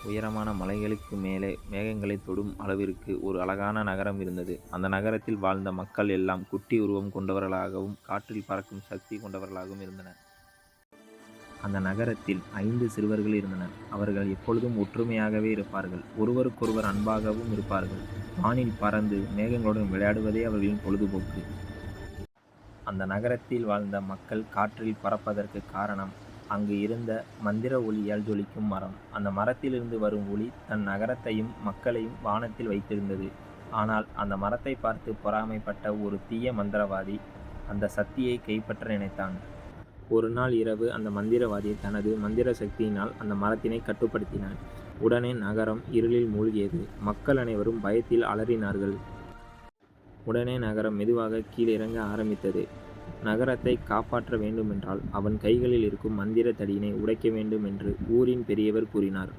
உயரமான மலைகளுக்கு மேலே மேகங்களைத் தொடும் அளவிற்கு ஒரு அழகான நகரம் இருந்தது. அந்த நகரத்தில் வாழ்ந்த மக்கள் எல்லாம் குட்டி உருவம் கொண்டவர்களாகவும் காற்றில் பறக்கும் சக்தி கொண்டவர்களாகவும் இருந்தனர். அந்த நகரத்தில் 5 சிறுவர்கள் இருந்தனர். அவர்கள் எப்பொழுதும் ஒற்றுமையாகவே இருப்பார்கள். ஒருவருக்கொருவர் அன்பாகவும் இருப்பார்கள். வானில் பறந்து மேகங்களுடன் விளையாடுவதே அவர்களின் பொழுதுபோக்கு. அந்த நகரத்தில் வாழ்ந்த மக்கள் காற்றில் பறப்பதற்கு காரணம், அங்கு இருந்த மந்திர ஒளியால் ஜொலிக்கும் மரம். அந்த மரத்திலிருந்து வரும் ஒளி தன் நகரத்தையும் மக்களையும் வானத்தில் வைத்திருந்தது. ஆனால் அந்த மரத்தை பார்த்து பொறாமைப்பட்ட ஒரு தீய மந்திரவாதி அந்த சக்தியை கைப்பற்ற நினைத்தான். ஒரு நாள் இரவு அந்த மந்திரவாதி தனது மந்திர சக்தியினால் அந்த மரத்தினை கட்டுப்படுத்தினான். உடனே நகரம் இருளில் மூழ்கியது. மக்கள் அனைவரும் பயத்தில் அலறினார்கள். உடனே நகரம் மெதுவாக கீழிறங்க ஆரம்பித்தது. நகரத்தை காப்பாற்ற வேண்டுமென்றால் அவன் கைகளில் இருக்கும் மந்திர தடியினை உடைக்க வேண்டும் என்று ஊரின் பெரியவர் கூறினார்.